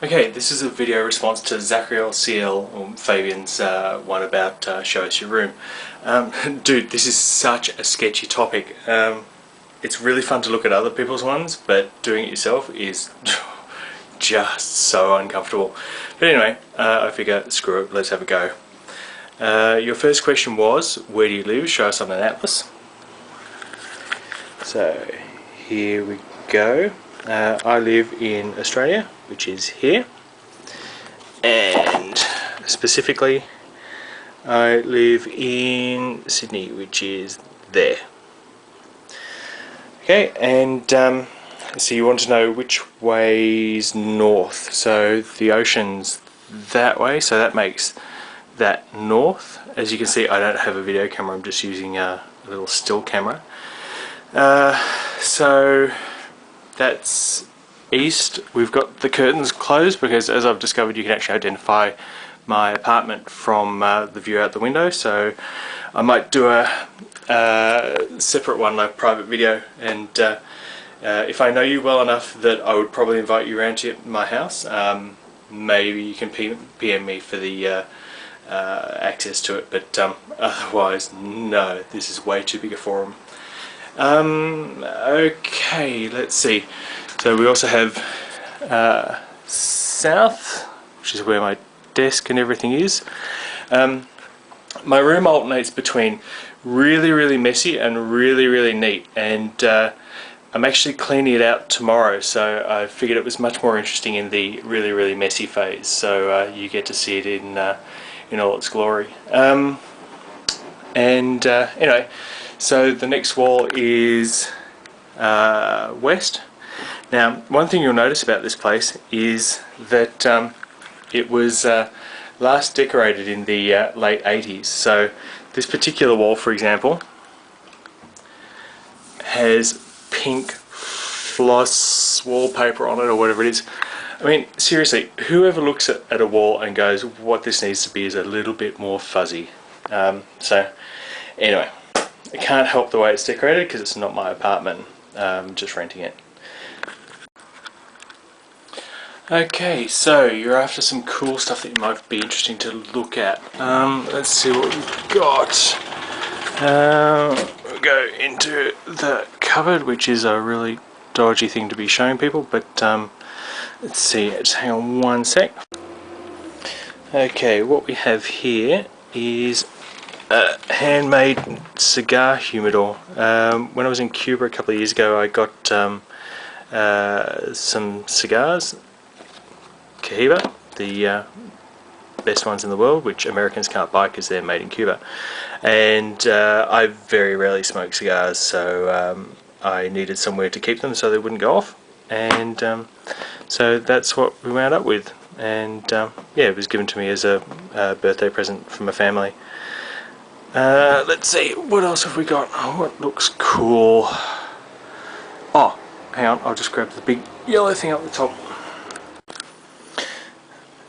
Okay, this is a video response to Zachary CL, or Fabian's one about show us your room. Dude, this is such a sketchy topic. It's really fun to look at other people's ones, but doing it yourself is just so uncomfortable. But anyway, I figure, screw it, let's have a go. Your first question was, where do you live? Show us on an atlas. So, here we go. I live in Australia, which is here, and specifically I live in Sydney, which is there. Okay, and so you want to know which way's north. So the ocean's that way, so that makes that north. As you can see, I don't have a video camera, I'm just using a little still camera. So that's east. We've got the curtains closed because, as I've discovered, you can actually identify my apartment from the view out the window, so I might do a separate one, like private video, and if I know you well enough that I would probably invite you around to my house, maybe you can PM me for the access to it, but otherwise no, this is way too big a forum. Okay, let's see. So we also have south, which is where my desk and everything is. My room alternates between really messy and really neat, and I'm actually cleaning it out tomorrow, so I figured it was much more interesting in the really messy phase, so you get to see it in all its glory. Anyway, so the next wall is west. Now, one thing you'll notice about this place is that it was last decorated in the late 80s. So this particular wall, for example, has pink floss wallpaper on it, or whatever it is. I mean, seriously, whoever looks at a wall and goes, what this needs to be is a little bit more fuzzy. So anyway, I can't help the way it's decorated because it's not my apartment, I'm just renting it. Okay, so you're after some cool stuff that might be interesting to look at. Let's see what we've got. We'll go into the cupboard, which is a really dodgy thing to be showing people, but let's see, just hang on one sec. Okay, what we have here is a handmade cigar humidor. When I was in Cuba a couple of years ago, I got some cigars, Cahiba, the best ones in the world, which Americans can't buy because they're made in Cuba. And I very rarely smoke cigars, so I needed somewhere to keep them so they wouldn't go off. And so that's what we wound up with. And yeah, it was given to me as a birthday present from a family. Let's see, what else have we got? Oh, what looks cool? Oh, hang on, I'll just grab the big yellow thing up the top.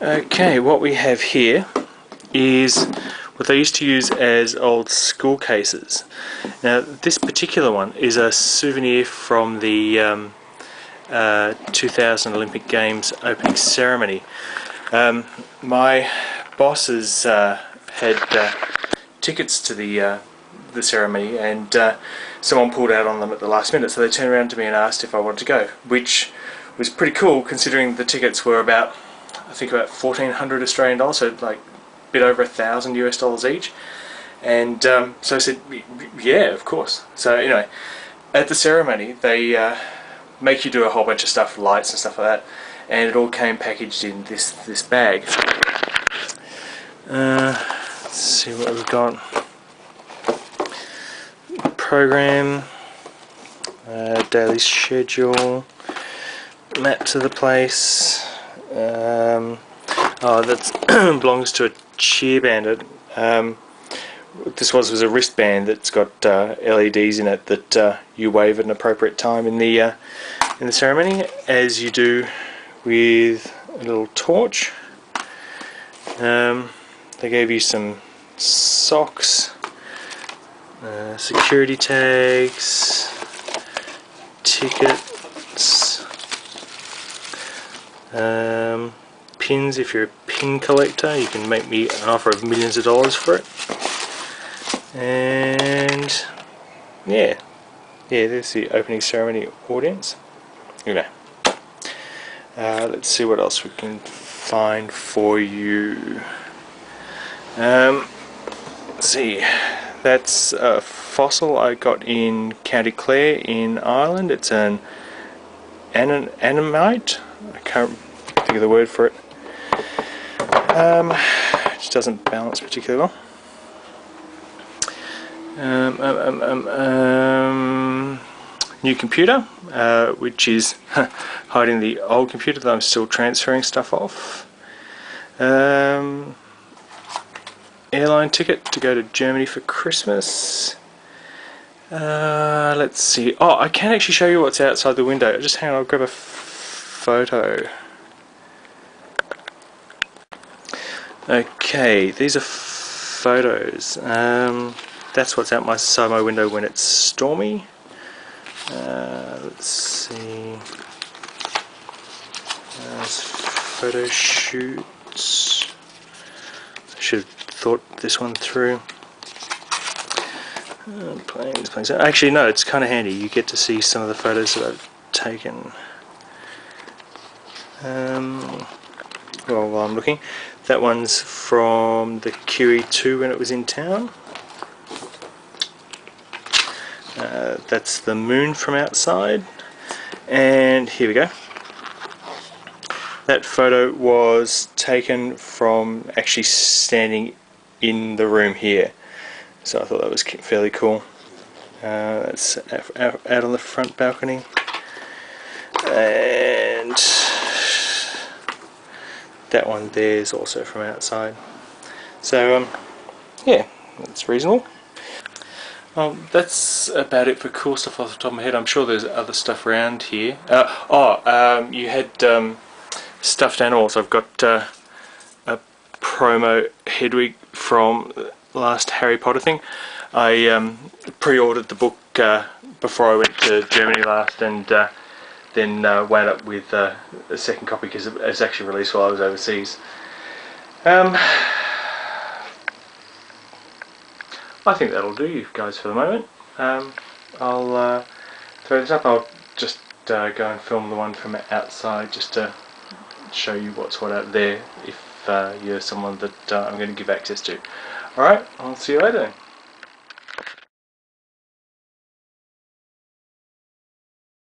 Okay, what we have here is what they used to use as old school cases. Now, this particular one is a souvenir from the 2000 Olympic Games opening ceremony. My bosses had tickets to the ceremony, and someone pulled out on them at the last minute, so they turned around to me and asked if I wanted to go, which was pretty cool considering the tickets were about, I think, about 1,400 Australian dollars, so like a bit over $1,000 US each. And so I said, yeah, of course. So anyway, at the ceremony they make you do a whole bunch of stuff, lights and stuff like that, and it all came packaged in this bag. Let's see what we've got. Program, daily schedule, maps of the place. Oh, that belongs to a cheer band. This was a wristband that's got LEDs in it that you wave at an appropriate time in the ceremony, as you do with a little torch. They gave you some socks, security tags, tickets, Pins, if you're a pin collector, you can make me an offer of millions of dollars for it. And yeah, there's the opening ceremony audience. Let's see what else we can find for you. Let's see, that's a fossil I got in County Clare in Ireland. It's an animite. I can't think of the word for it. It just doesn't balance particularly well. New computer, which is hiding the old computer that I'm still transferring stuff off. Airline ticket to go to Germany for Christmas. Let's see. Oh, I can actually show you what's outside the window. Just hang on, I'll grab a photo. Okay, these are photos. That's what's outside my window when it's stormy. Let's see. There's photo shoots. I should have thought this one through. Planes. Actually, no, it's kind of handy. You get to see some of the photos that I've taken. Well, while I'm looking, that one's from the QE2 when it was in town. That's the moon from outside, and here we go. That photo was taken from actually standing in the room here, so I thought that was fairly cool. That's out on the front balcony, and that one there is also from outside. So yeah, that's reasonable. That's about it for cool stuff off the top of my head. I'm sure there's other stuff around here. You had stuffed animals. I've got a promo Hedwig from the last Harry Potter thing. I pre-ordered the book before I went to Germany last, and then wound up with a second copy because it was actually released while I was overseas. I think that'll do you guys for the moment. I'll throw this up. I'll just go and film the one from outside just to show you what's what out there if you're someone that I'm going to give access to. Alright, I'll see you later.